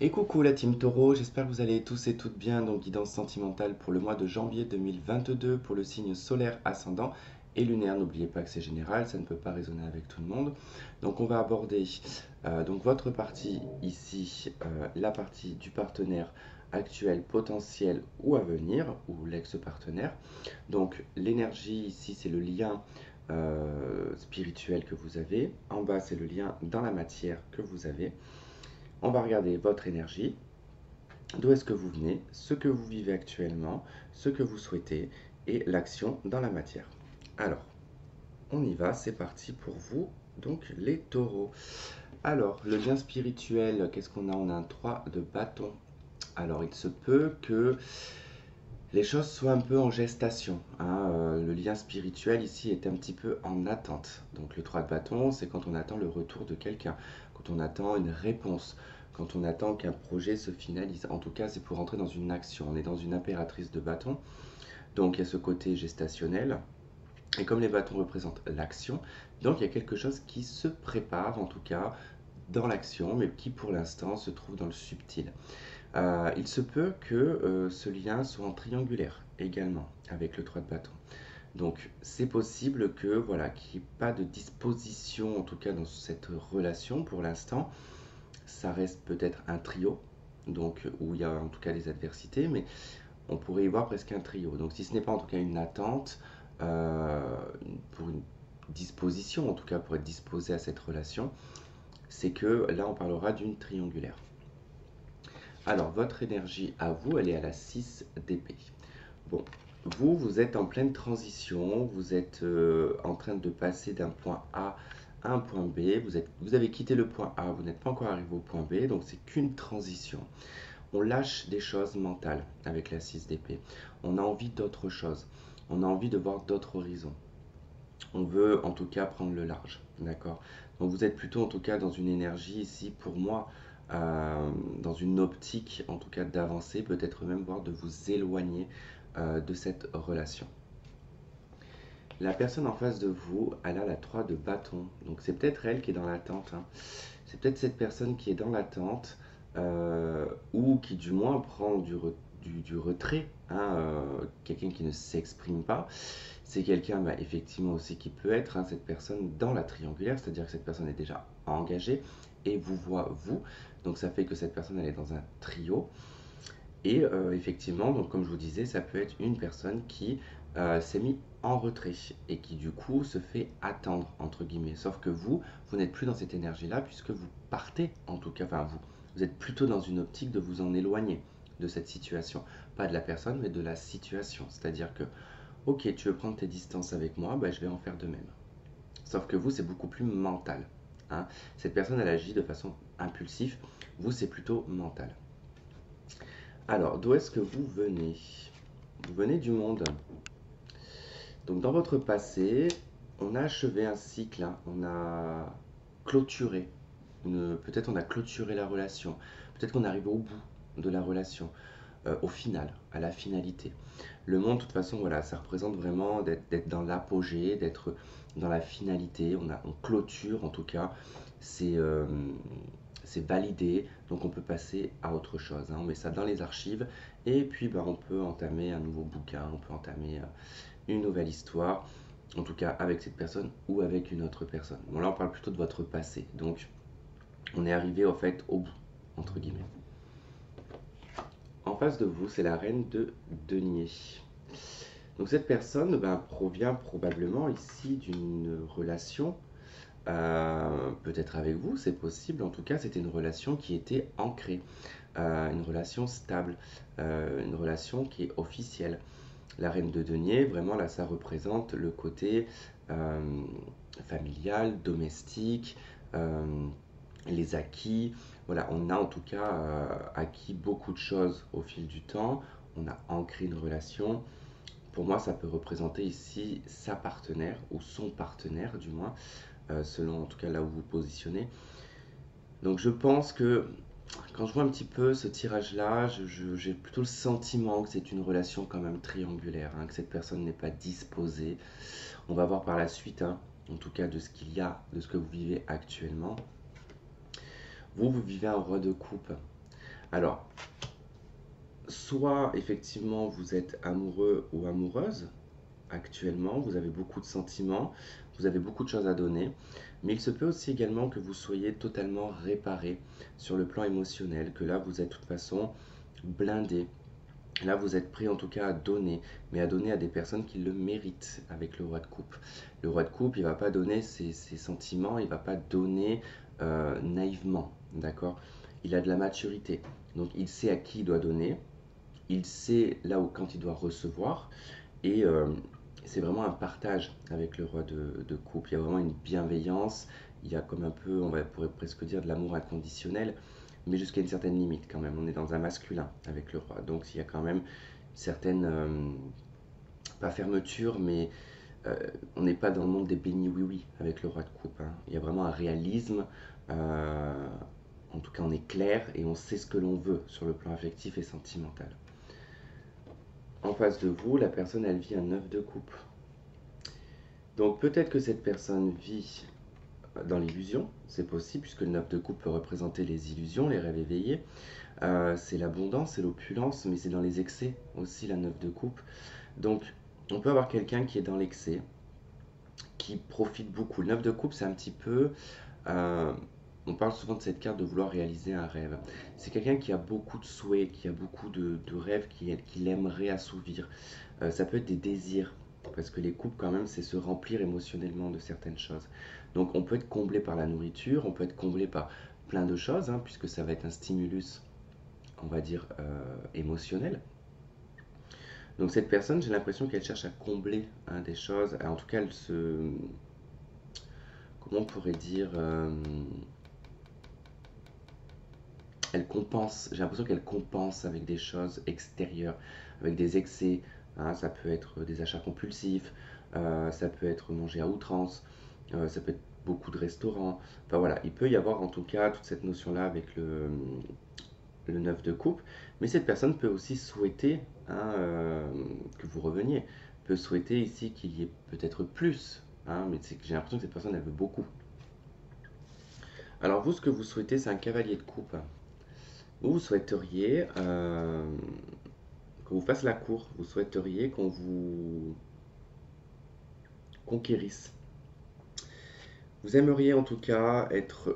Et coucou la team Taureau, j'espère que vous allez tous et toutes bien. Donc guidance sentimentale pour le mois de janvier 2022 pour le signe solaire ascendant et lunaire. N'oubliez pas que c'est général, ça ne peut pas résonner avec tout le monde. Donc on va aborder donc votre partie ici, la partie du partenaire actuel, potentiel ou à venir, ou l'ex-partenaire. Donc l'énergie ici c'est le lien spirituel que vous avez. En bas c'est le lien dans la matière que vous avez. On va regarder votre énergie, d'où est-ce que vous venez, ce que vous vivez actuellement, ce que vous souhaitez et l'action dans la matière. Alors, on y va, c'est parti pour vous, donc les taureaux. Alors, le lien spirituel, qu'est-ce qu'on a? On a un 3 de bâton. Alors, il se peut que les choses soient un peu en gestation, hein. Le lien spirituel ici est un petit peu en attente. Donc le 3 de bâton, c'est quand on attend le retour de quelqu'un, quand on attend une réponse, quand on attend qu'un projet se finalise. En tout cas, c'est pour entrer dans une action. On est dans une impératrice de bâton. Donc il y a ce côté gestationnel. Et comme les bâtons représentent l'action, donc il y a quelque chose qui se prépare, en tout cas dans l'action, mais qui pour l'instant se trouve dans le subtil. Il se peut que ce lien soit en triangulaire également avec le 3 de bâton. Donc c'est possible que voilà, qu'il n'y ait pas de disposition en tout cas dans cette relation pour l'instant. Ça reste peut-être un trio, donc où il y a en tout cas des adversités, mais on pourrait y voir presque un trio. Donc si ce n'est pas en tout cas une attente euh, pour une disposition, en tout cas pour être disposé à cette relation, c'est que là on parlera d'une triangulaire. Alors, votre énergie à vous, elle est à la 6 d'épée. Bon, vous êtes en pleine transition, vous êtes en train de passer d'un point A à un point B, vous avez quitté le point A, vous n'êtes pas encore arrivé au point B, donc c'est qu'une transition. On lâche des choses mentales avec la 6 d'épée. On a envie d'autre chose, on a envie de voir d'autres horizons. On veut en tout cas prendre le large, d'accord? Donc vous êtes plutôt en tout cas dans une énergie ici pour moi, dans une optique en tout cas d'avancer, peut-être même voire de vous éloigner de cette relation. La personne en face de vous, elle a la 3 de bâton, donc c'est peut-être elle qui est dans l'attente, hein. C'est peut-être cette personne qui est dans l'attente ou qui du moins prend du retrait, hein, quelqu'un qui ne s'exprime pas. C'est quelqu'un bah, effectivement aussi qui peut être hein, cette personne dans la triangulaire, c'est-à-dire que cette personne est déjà engagée et vous voit vous. Donc ça fait que cette personne elle est dans un trio. Et effectivement, donc comme je vous disais, ça peut être une personne qui s'est mis en retrait et qui du coup se fait attendre, entre guillemets. Sauf que vous n'êtes plus dans cette énergie-là puisque vous partez, en tout cas, enfin vous êtes plutôt dans une optique de vous en éloigner de cette situation. Pas de la personne, mais de la situation. C'est-à-dire que, ok, tu veux prendre tes distances avec moi, bah, je vais en faire de même. Sauf que vous, c'est beaucoup plus mental, hein. Cette personne, elle agit de façon impulsive. Vous, c'est plutôt mental. Alors, d'où est-ce que vous venez? Vous venez du monde. Donc, dans votre passé, on a achevé un cycle, hein. On a clôturé. Peut-être on a clôturé la relation. Peut-être qu'on arrive au bout de la relation, au final, à la finalité. Le monde, de toute façon, voilà, ça représente vraiment d'être dans l'apogée, d'être dans la finalité. On clôture, en tout cas, c'est validé, donc on peut passer à autre chose, hein. On met ça dans les archives et puis bah, on peut entamer un nouveau bouquin, on peut entamer une nouvelle histoire, en tout cas avec cette personne ou avec une autre personne. Bon là on parle plutôt de votre passé, donc on est arrivé en fait au bout, entre guillemets. En face de vous, c'est la reine de denier. Donc cette personne ben, provient probablement ici d'une relation, peut-être avec vous, c'est possible. En tout cas, c'était une relation qui était ancrée, une relation stable, une relation qui est officielle. La reine de denier, vraiment là, ça représente le côté euh, familial, domestique, euh, les acquis. Voilà, on a en tout cas acquis beaucoup de choses au fil du temps. On a ancré une relation. Pour moi, ça peut représenter ici sa partenaire ou son partenaire, du moins, selon en tout cas là où vous vous positionnez. Donc je pense que quand je vois un petit peu ce tirage-là, j'ai plutôt le sentiment que c'est une relation quand même triangulaire, hein, que cette personne n'est pas disposée. On va voir par la suite, hein, en tout cas de ce qu'il y a, de ce que vous vivez actuellement. Vous vivez un roi de coupe. Alors, soit effectivement vous êtes amoureux ou amoureuse actuellement, vous avez beaucoup de sentiments, vous avez beaucoup de choses à donner, mais il se peut aussi également que vous soyez totalement réparé sur le plan émotionnel, que là vous êtes de toute façon blindé. Là, vous êtes prêt en tout cas à donner, mais à donner à des personnes qui le méritent avec le roi de coupe. Le roi de coupe, il va pas donner ses sentiments, il va pas donner naïvement, d'accord? Il a de la maturité, donc il sait à qui il doit donner, il sait là où quand il doit recevoir, et c'est vraiment un partage avec le roi de coupe. Il y a vraiment une bienveillance, il y a comme un peu, pourrait presque dire de l'amour inconditionnel, mais jusqu'à une certaine limite quand même. On est dans un masculin avec le roi, donc il y a quand même une certaine, pas fermeture, mais euh, on n'est pas dans le monde des bénis oui-oui avec le roi de coupe, hein. Il y a vraiment un réalisme, euh, en tout cas on est clair et on sait ce que l'on veut sur le plan affectif et sentimental. En face de vous, la personne, elle vit un 9 de coupe. Donc peut-être que cette personne vit dans l'illusion, c'est possible, puisque le 9 de coupe peut représenter les illusions, les rêves éveillés. C'est l'abondance, c'est l'opulence, mais c'est dans les excès aussi la 9 de coupe. Donc on peut avoir quelqu'un qui est dans l'excès, qui profite beaucoup. Le 9 de coupe, c'est un petit peu... euh, on parle souvent de cette carte de vouloir réaliser un rêve. C'est quelqu'un qui a beaucoup de souhaits, qui a beaucoup de rêves qu'il aimerait assouvir. Ça peut être des désirs, parce que les couples quand même, c'est se remplir émotionnellement de certaines choses. Donc on peut être comblé par la nourriture, on peut être comblé par plein de choses, hein, puisque ça va être un stimulus, on va dire, émotionnel. Donc cette personne, j'ai l'impression qu'elle cherche à combler, hein, des choses. En tout cas, elle se... Comment on pourrait dire, elle compense, j'ai l'impression qu'elle compense avec des choses extérieures, avec des excès, hein. Ça peut être des achats compulsifs, ça peut être manger à outrance, ça peut être beaucoup de restaurants. Enfin voilà, il peut y avoir en tout cas toute cette notion-là avec le 9 de coupe, mais cette personne peut aussi souhaiter, hein, que vous reveniez, peut souhaiter ici qu'il y ait peut-être plus, hein, mais j'ai l'impression que cette personne, elle veut beaucoup. Alors vous, ce que vous souhaitez, c'est un cavalier de coupe. Vous souhaiteriez qu'on vous fasse la cour, vous souhaiteriez qu'on vous conquérisse. Vous aimeriez en tout cas être,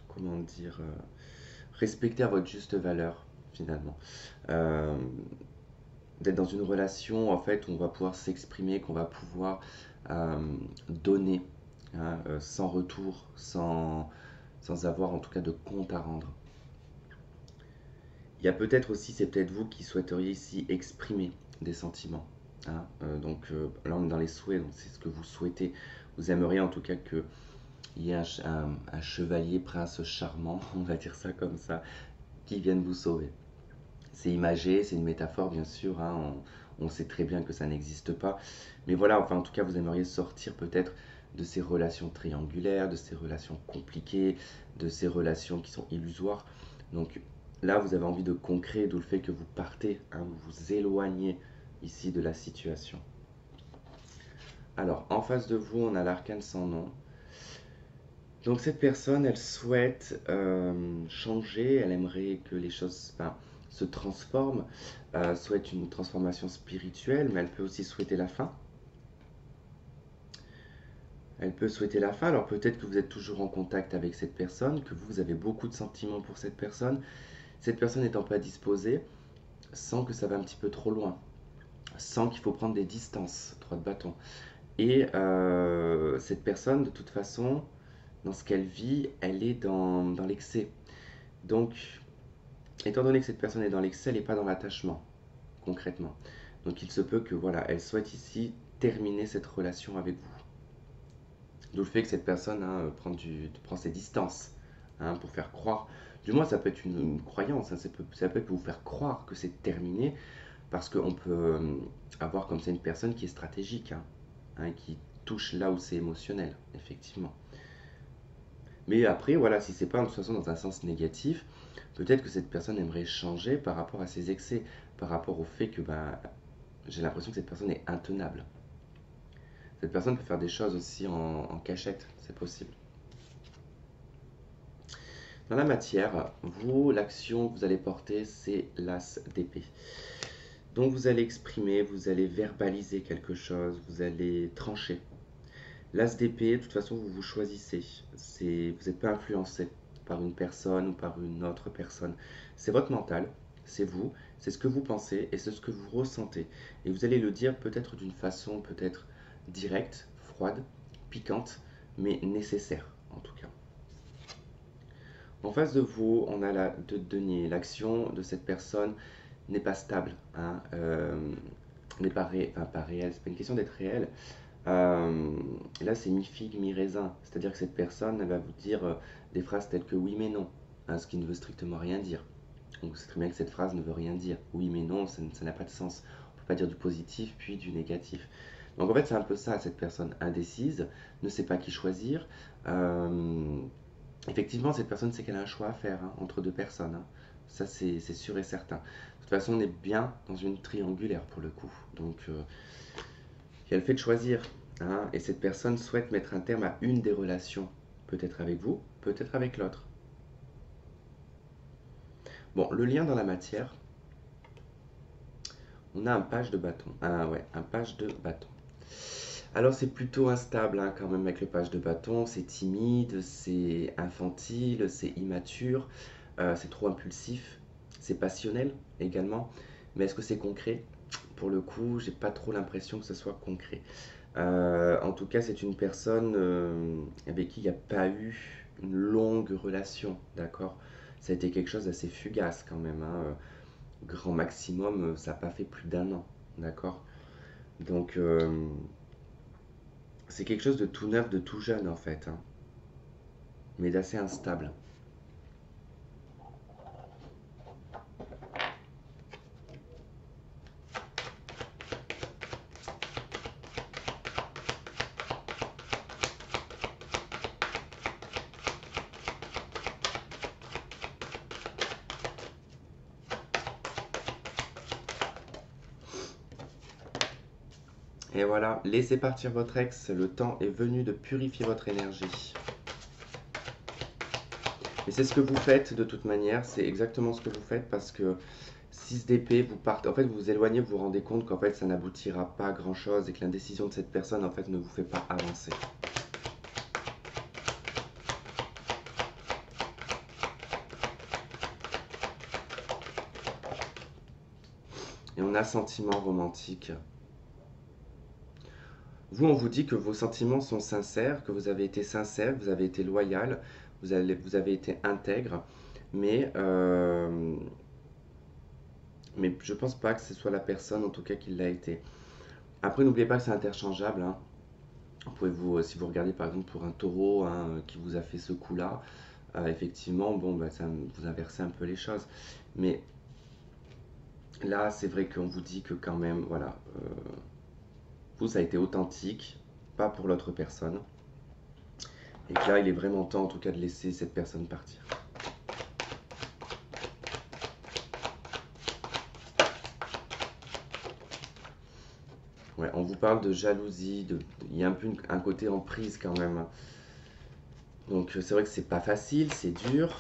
comment dire, respecté à votre juste valeur finalement. Euh, D'être dans une relation en fait où on va pouvoir s'exprimer, qu'on va pouvoir donner, hein, sans retour, sans avoir en tout cas de compte à rendre. Il y a peut-être aussi, c'est peut-être vous qui souhaiteriez ici exprimer des sentiments, hein. Donc là on est dans les souhaits, donc c'est ce que vous souhaitez. Vous aimeriez en tout cas qu'il y ait un chevalier prince charmant, on va dire ça comme ça, qui vienne vous sauver. C'est imagé, c'est une métaphore bien sûr, hein, on sait très bien que ça n'existe pas. Mais voilà, enfin en tout cas vous aimeriez sortir peut-être de ces relations triangulaires, de ces relations compliquées, de ces relations qui sont illusoires. Donc là vous avez envie de concret, d'où le fait que vous partez, hein, vous vous éloignez ici de la situation. Alors en face de vous on a l'arcane sans nom. Donc cette personne, elle souhaite changer, elle aimerait que les choses, enfin, se transforment, souhaite une transformation spirituelle, mais elle peut aussi souhaiter la fin. Elle peut souhaiter la fin, alors peut-être que vous êtes toujours en contact avec cette personne, que vous avez beaucoup de sentiments pour cette personne n'étant pas disposée, sent que ça va un petit peu trop loin, sent qu'il faut prendre des distances, 3 de bâton. Et cette personne, de toute façon, dans ce qu'elle vit, elle est dans l'excès. Donc, étant donné que cette personne est dans l'excès, elle n'est pas dans l'attachement, concrètement. Donc, il se peut que, voilà, elle souhaite ici terminer cette relation avec vous. D'où le fait que cette personne, hein, prend ses distances, hein, pour faire croire. Du moins, ça peut être une croyance, hein, ça peut être pour vous faire croire que c'est terminé, parce qu'on peut avoir comme ça une personne qui est stratégique, hein, qui touche là où c'est émotionnel, effectivement. Mais après, voilà, si c'est pas de toute façon dans un sens négatif, peut-être que cette personne aimerait changer par rapport à ses excès, par rapport au fait que bah, j'ai l'impression que cette personne est intenable. Cette personne peut faire des choses aussi en cachette, c'est possible. Dans la matière, vous, l'action que vous allez porter, c'est l'as d'épée. Donc vous allez exprimer, vous allez verbaliser quelque chose, vous allez trancher. L'as d'épée, de toute façon, vous vous choisissez. Vous n'êtes pas influencé par une personne ou par une autre personne. C'est votre mental, c'est vous, c'est ce que vous pensez et c'est ce que vous ressentez. Et vous allez le dire peut-être d'une façon peut-être directe, froide, piquante, mais nécessaire en tout cas. En face de vous, on a la de denier. L'action de cette personne n'est pas stable, hein, n'est pas, enfin, pas réelle. C'est pas une question d'être réelle. Euh, Là, c'est mi-figue, mi-raisin. C'est-à-dire que cette personne, elle va vous dire des phrases telles que oui mais non, hein, ce qui ne veut strictement rien dire. Donc c'est très bien que cette phrase ne veut rien dire. Oui mais non, ça n'a pas de sens. On ne peut pas dire du positif puis du négatif. Donc en fait, c'est un peu ça, cette personne indécise, ne sait pas qui choisir. Euh, Effectivement, cette personne sait qu'elle a un choix à faire, hein, entre deux personnes, hein. Ça, c'est sûr et certain. De toute façon, on est bien dans une triangulaire pour le coup. Donc, il y a le fait de choisir, hein, et cette personne souhaite mettre un terme à une des relations. Peut-être avec vous, peut-être avec l'autre. Bon, le lien dans la matière, on a un page de bâton. Ah ouais, un page de bâton. Alors c'est plutôt instable, hein, quand même avec le page de bâton, c'est timide, c'est infantile, c'est immature, c'est trop impulsif, c'est passionnel également, mais est-ce que c'est concret? Pour le coup, j'ai pas trop l'impression que ce soit concret. En tout cas, c'est une personne avec qui il n'y a pas eu une longue relation, d'accord? Ça a été quelque chose d'assez fugace quand même, hein, grand maximum, ça n'a pas fait plus d'un an, d'accord? Donc, c'est quelque chose de tout neuf, de tout jeune en fait, hein, mais d'assez instable. Et voilà, laissez partir votre ex, le temps est venu de purifier votre énergie. Et c'est ce que vous faites de toute manière, c'est exactement ce que vous faites parce que 6 d'épée, vous partez, en fait vous vous éloignez, vous vous rendez compte qu'en fait ça n'aboutira pas à grand chose et que l'indécision de cette personne en fait ne vous fait pas avancer. Et on a sentiment romantique. Vous, on vous dit que vos sentiments sont sincères, que vous avez été sincère, vous avez été loyal, vous avez été intègre, mais, euh, mais je pense pas que ce soit la personne en tout cas qui l'a été. Après, n'oubliez pas que c'est interchangeable, hein. Pouvez-vous, si vous regardez par exemple pour un taureau, hein, qui vous a fait ce coup-là, effectivement, bon, bah, ça, vous inversez un peu les choses. Mais là, c'est vrai qu'on vous dit que quand même, voilà, vous, ça a été authentique, pas pour l'autre personne. Et que là, il est vraiment temps, en tout cas, de laisser cette personne partir. Ouais, on vous parle de jalousie, il y a un peu un côté emprise quand même. Donc c'est vrai que c'est pas facile, c'est dur,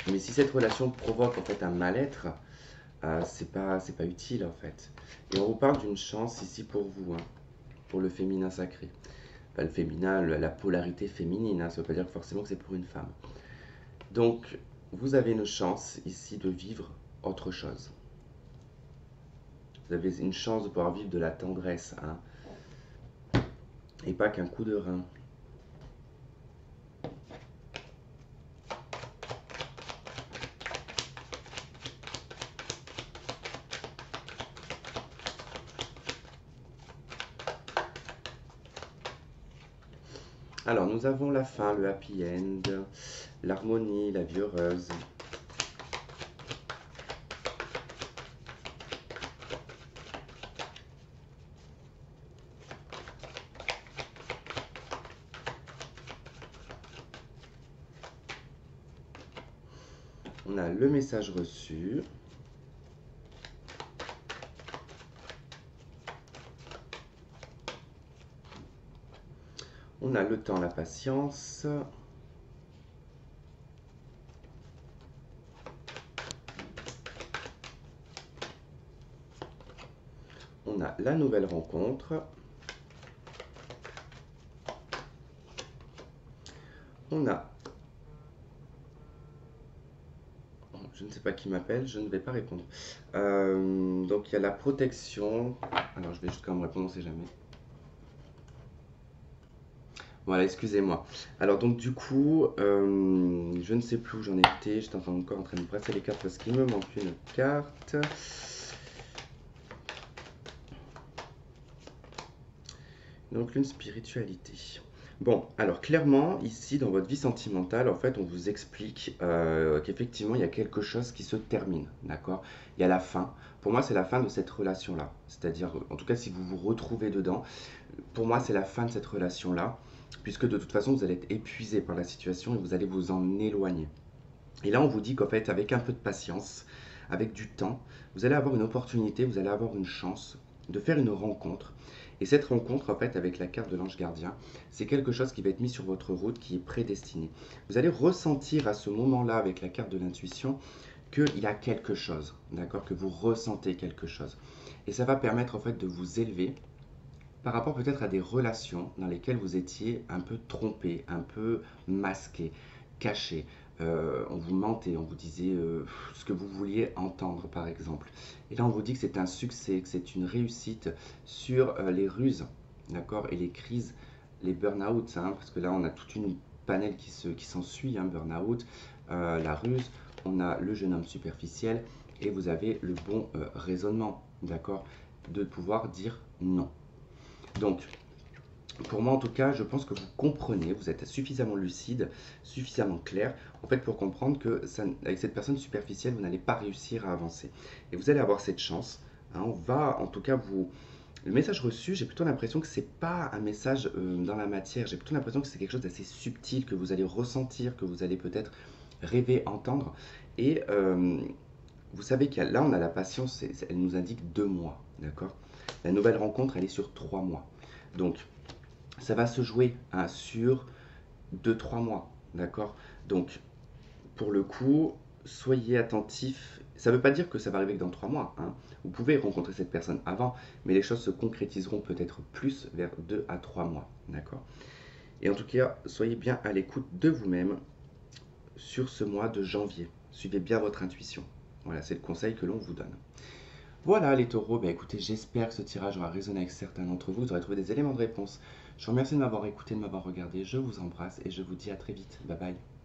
mais si cette relation provoque en fait un mal-être, c'est pas utile en fait. Et on vous parle d'une chance ici pour vous, hein, pour le féminin sacré. Pas le féminin, la polarité féminine, hein, ça ne veut pas dire forcément que c'est pour une femme. Donc vous avez une chance ici de vivre autre chose. Vous avez une chance de pouvoir vivre de la tendresse, hein, et pas qu'un coup de rein. Alors, nous avons la fin, le happy end, l'harmonie, la vie heureuse. On a le message reçu. On a le temps, la patience. on a la nouvelle rencontre. On a... Je ne sais pas qui m'appelle, je ne vais pas répondre. Donc il y a la protection. Alors je vais juste quand même répondre, on ne sait jamais. Voilà, excusez-moi. Alors donc du coup, je ne sais plus où j'en étais. J'étais encore en train de brasser les cartes parce qu'il me manque une carte. Donc une spiritualité. Bon, alors clairement, ici dans votre vie sentimentale, en fait, on vous explique qu'effectivement, il y a quelque chose qui se termine, d'accord? Il y a la fin. Pour moi, c'est la fin de cette relation-là. C'est-à-dire, en tout cas, si vous vous retrouvez dedans, pour moi, c'est la fin de cette relation-là, puisque de toute façon, vous allez être épuisé par la situation et vous allez vous en éloigner. Et là, on vous dit qu'en fait, avec un peu de patience, avec du temps, vous allez avoir une opportunité, vous allez avoir une chance de faire une rencontre. Et cette rencontre, en fait, avec la carte de l'ange gardien, c'est quelque chose qui va être mis sur votre route, qui est prédestiné. Vous allez ressentir à ce moment-là, avec la carte de l'intuition, qu'il y a quelque chose, d'accord, que vous ressentez quelque chose. Et ça va permettre, en fait, de vous élever par rapport peut-être à des relations dans lesquelles vous étiez un peu trompé, un peu masqué, caché. On vous mentait, on vous disait ce que vous vouliez entendre, par exemple. Et là, on vous dit que c'est un succès, que c'est une réussite sur les ruses, d'accord, et les crises, les burn-out, hein, parce que là, on a toute une panel qui s'ensuit, hein, burn-out, la ruse, on a le jeune homme superficiel, et vous avez le bon raisonnement, d'accord, de pouvoir dire non. Donc, pour moi en tout cas, je pense que vous comprenez, vous êtes suffisamment lucide, suffisamment clair, en fait pour comprendre que ça, avec cette personne superficielle, vous n'allez pas réussir à avancer. Et vous allez avoir cette chance, hein, on va en tout cas vous... Le message reçu, j'ai plutôt l'impression que c'est pas un message dans la matière, j'ai plutôt l'impression que c'est quelque chose d'assez subtil, que vous allez ressentir, que vous allez peut-être rêver, entendre. Et vous savez que là, on a la patience, elle nous indique 2 mois, d'accord? La nouvelle rencontre, elle est sur 3 mois. Donc, ça va se jouer hein, sur 2-3 mois, d'accord? Donc, pour le coup, soyez attentifs. Ça ne veut pas dire que ça va arriver que dans 3 mois, hein. Vous pouvez rencontrer cette personne avant, mais les choses se concrétiseront peut-être plus vers 2 à 3 mois, d'accord? Et en tout cas, soyez bien à l'écoute de vous-même sur ce mois de janvier. Suivez bien votre intuition. Voilà, c'est le conseil que l'on vous donne. Voilà les taureaux, bah écoutez, j'espère que ce tirage aura résonné avec certains d'entre vous, vous aurez trouvé des éléments de réponse. Je vous remercie de m'avoir écouté, de m'avoir regardé, je vous embrasse et je vous dis à très vite. Bye bye.